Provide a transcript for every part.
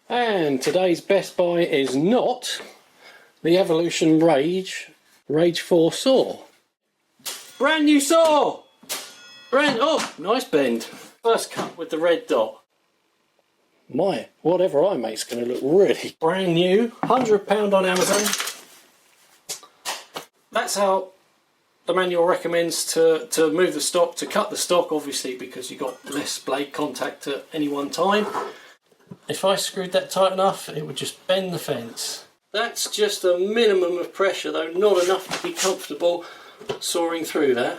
And today's best buy is not the Evolution Rage 4 saw. Brand new saw! Oh, nice bend. First cut with the red dot. Whatever I make's going to look really brand new. £100 on Amazon. That's how the manual recommends to move the stock, to cut the stock, obviously, because you've got less blade contact at any one time. If I screwed that tight enough, it would just bend the fence. That's just a minimum of pressure, though not enough to be comfortable sawing through that.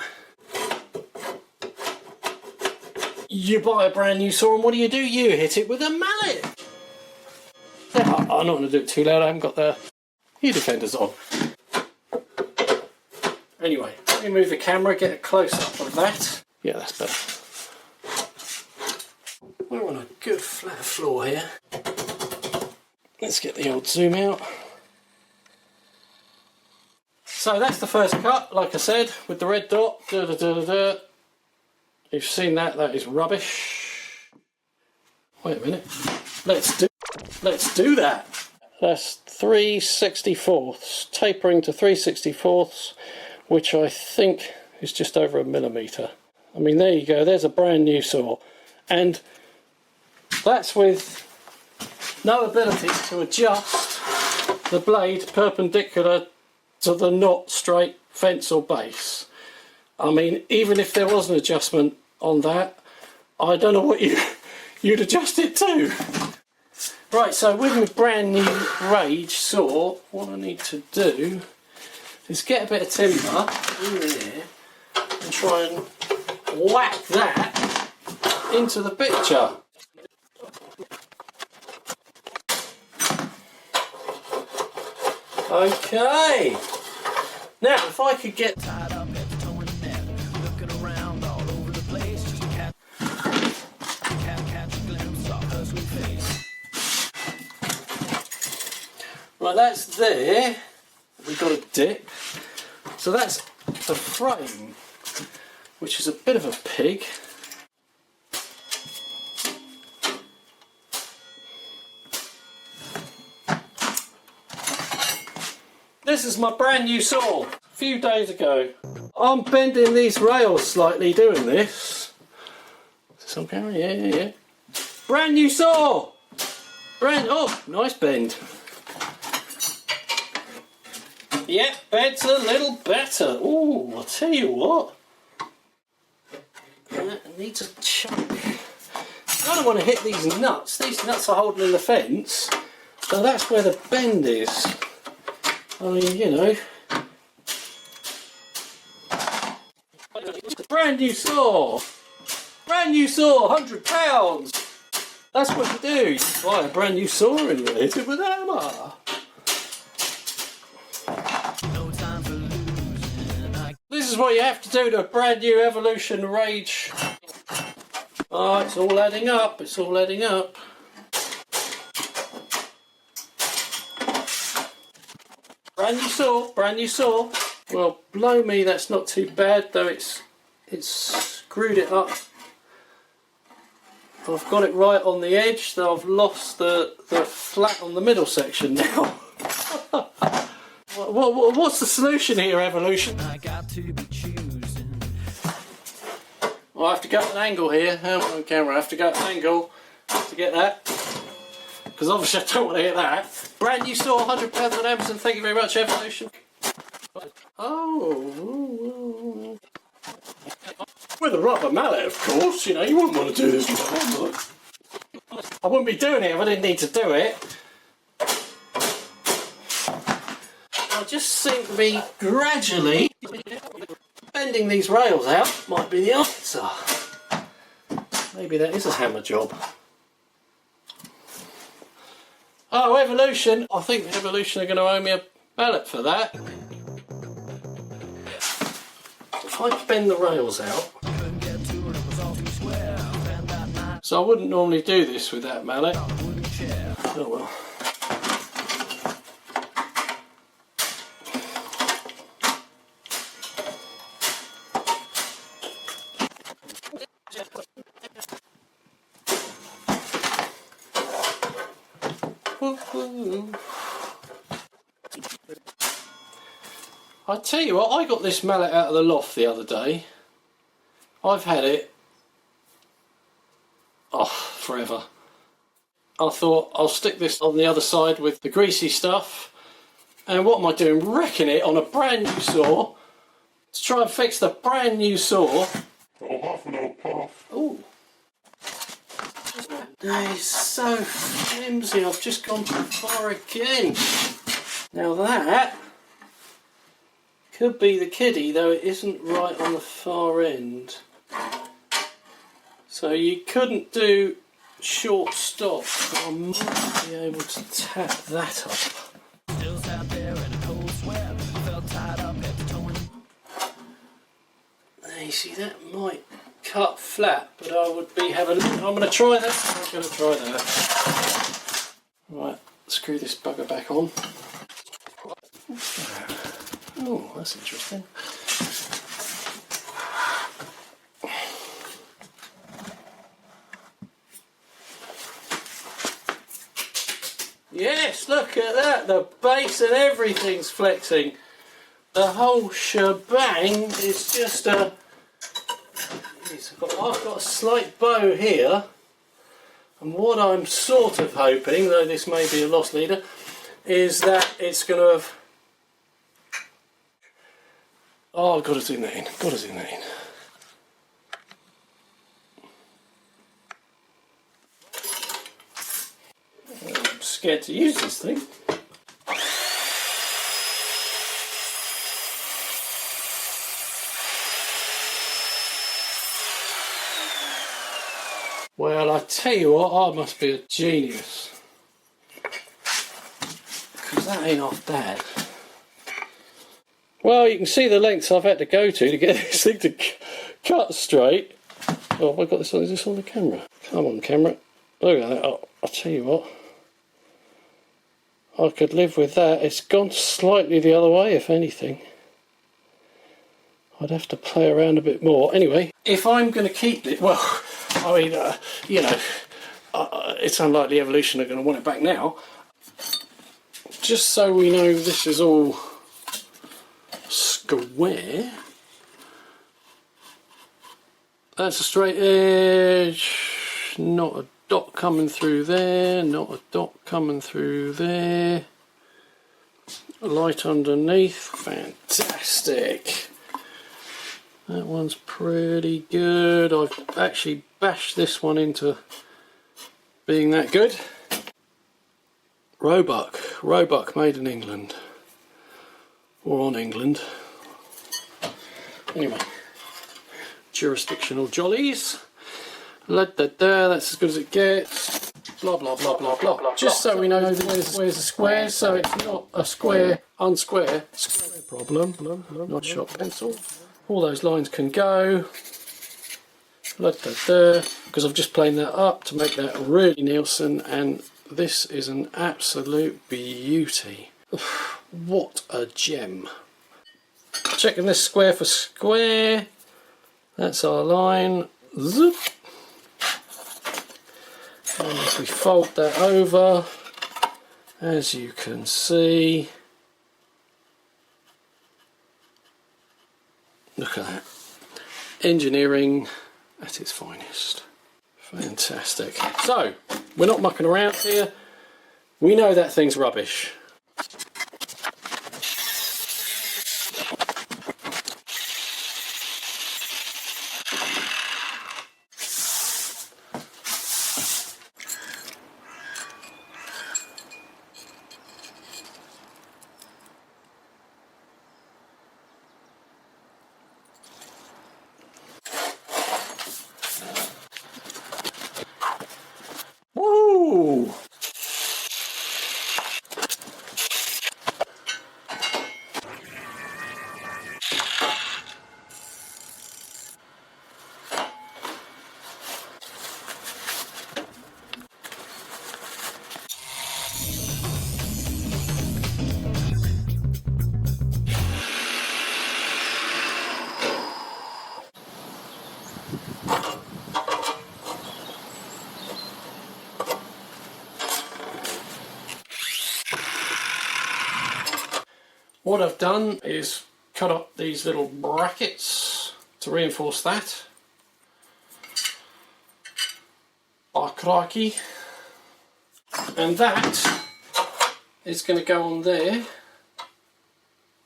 You buy a brand new saw and what do? You hit it with a mallet. I'm not going to do it too loud, I haven't got the ear defenders on. Anyway, let me move the camera, get a close-up of that. Yeah, that's better. We're on a good flat floor here. Let's get the old zoom out. So that's the first cut, like I said, with the red dot. You've seen that, that is rubbish. Wait a minute. Let's do that. That's 3/64, tapering to 3/64, which I think is just over a millimetre. I mean, there you go, there's a brand new saw. And that's with no ability to adjust the blade perpendicular to the not straight fence or base. I mean, even if there was an adjustment on that, I don't know what you'd adjust it to. Right, so with my brand new Rage saw, what I need to do is get a bit of timber in here and try and whack that into the picture. Okay, now if I could get tied up at the toe and neck, looking around all over the place, just to catch a glimpse of her sweet face. Right, that's there. We've got a dip. So that's the frame, which is a bit of a pig. This is my brand new saw, a few days ago. I'm bending these rails slightly doing this. Is this on camera? Yeah. Brand new saw! Oh, nice bend. Yep, bed's a little better. Ooh, I'll tell you what. That needs a chunk. I don't want to hit these nuts. These nuts are holding in the fence. So that's where the bend is. I mean, you know. Brand new saw! Brand new saw, £100! That's what you do. You buy a brand new saw and you hit it with a hammer. This is what you have to do to a brand new Evolution Rage. Oh, it's all adding up, it's all adding up. Brand new saw. Well, blow me, that's not too bad, though it's screwed it up. I've got it right on the edge, though I've lost the flat on the middle section now. What's the solution here, Evolution? I got to be choosing. Well, I have to go at an angle here. On camera, I have to go at an angle to get that. Because obviously I don't want to hit that. Brand new saw, £100 on Amazon. Thank you very much, Evolution. Oh. With a rubber mallet, of course. You know, you wouldn't want to do this with a hammer. I wouldn't be doing it if I didn't need to do it. I just think me gradually bending these rails out might be the answer. Maybe that is a hammer job. Oh, Evolution. I think Evolution are going to owe me a mallet for that. If I bend the rails out. So I wouldn't normally do this with that mallet. Oh well. I tell you what, I got this mallet out of the loft the other day. I've had it forever. I thought I'll stick this on the other side with the greasy stuff, and what am I doing? Wrecking it on a brand new saw to try and fix the brand new saw. Ooh. That is so flimsy, I've just gone too far again. Now that could be the kiddie, though it isn't right on the far end. So you couldn't do short stop, but I might be able to tap that up. There, you see, that might cut flat, but I would be having. I'm going to try that. I'm going to try that. Right, screw this bugger back on. Oh, that's interesting. Yes, look at that. The base and everything's flexing. The whole shebang is just a... I've got a slight bow here, and what I'm sort of hoping, though this may be a loss leader, is that it's going to have... Oh, I've got to zoom that in, got to zoom that in. I'm scared to use this thing. Well, I tell you what, I must be a genius, because that ain't half bad. Well, you can see the lengths I've had to go to get this thing to cut straight. Oh, have I got this on? Is this on the camera? Come on, camera. Look at that. Oh, I'll tell you what. I could live with that. It's gone slightly the other way, if anything. I'd have to play around a bit more. Anyway, if I'm going to keep it, well, I mean, you know, it's unlikely Evolution are going to want it back now. Just so we know this is all square. That's a straight edge, not a dot coming through there, not a dot coming through there. Light underneath, fantastic. That one's pretty good. I've actually bashed this one into being that good. Roebuck made in England. Or on England. Anyway, jurisdictional jollies. That's as good as it gets. Blah blah blah blah blah. Just so we know where's the square, so it's not a square, unsquare square problem. Not sharp pencil. All those lines can go. Because I've just planed that up to make that really Nielsen, and this is an absolute beauty. What a gem. Checking this square for square. That's our line. Zoop. And if we fold that over, as you can see, look at that. Engineering at its finest. Fantastic. So, we're not mucking around here. We know that thing's rubbish. Woo! What I've done is cut up these little brackets to reinforce that. Oh crikey. And that is going to go on there,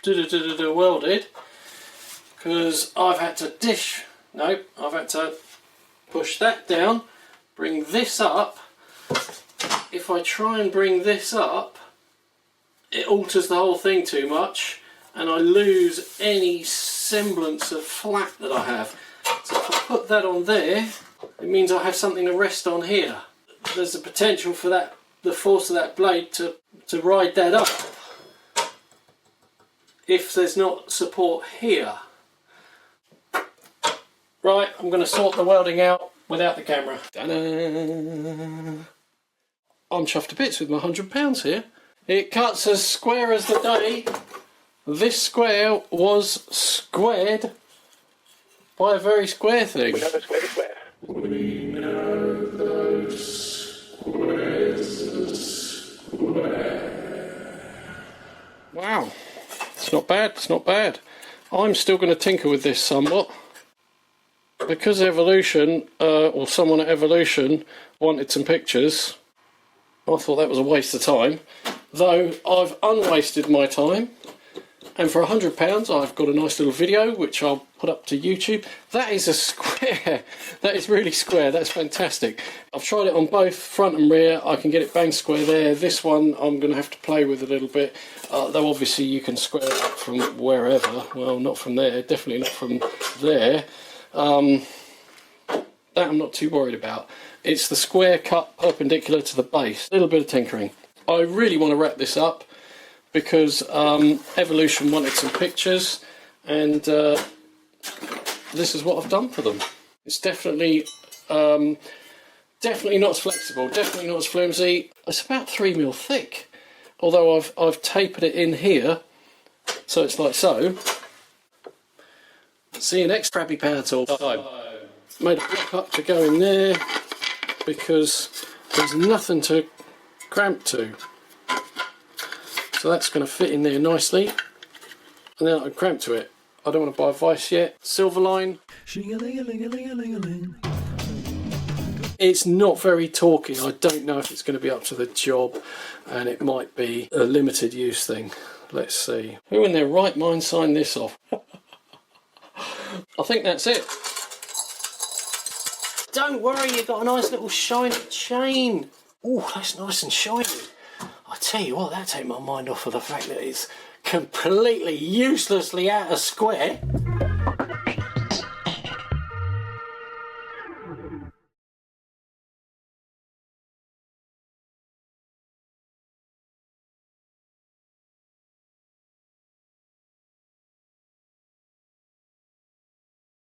welded, because I've had to I've had to push that down, bring this up. If I try and bring this up, it alters the whole thing too much and I lose any semblance of flat that I have. So if I put that on there, it means I have something to rest on here. There's a potential for that, the force of that blade to ride that up if there's not support here. Right, I'm going to sort the welding out without the camera. Ta-da! I'm chuffed to bits with my £100 here. It cuts as square as the day. This square was squared by a very square thing. We know the square to square. We know those squares are square. Wow, it's not bad, it's not bad. I'm still going to tinker with this somewhat. Because Evolution, or someone at Evolution wanted some pictures, I thought that was a waste of time. Though I've unwasted my time, and for £100 I've got a nice little video which I'll put up to YouTube. That is a square. That is really square. That's fantastic. I've tried it on both front and rear. I can get it bang square there. This one I'm going to have to play with a little bit, though obviously you can square it up from wherever. Well, not from there, definitely not from there. That I'm not too worried about. It's the square cut perpendicular to the base. A little bit of tinkering. I really want to wrap this up because Evolution wanted some pictures, and this is what I've done for them. It's definitely definitely not as flexible, definitely not as flimsy. It's about 3mm thick, although I've tapered it in here, so it's like so. See you next crappy power tool time. Made a block up to go in there because there's nothing to cramp to. So that's going to fit in there nicely. And then I can cramp to it. I don't want to buy a vise yet. Silverline. It's not very torquey. I don't know if it's going to be up to the job, and it might be a limited use thing. Let's see. Who in their right mind signed this off? I think that's it. Don't worry, you've got a nice little shiny chain. Oh, that's nice and shiny. I tell you what, that take my mind off of the fact that it's completely uselessly out of square.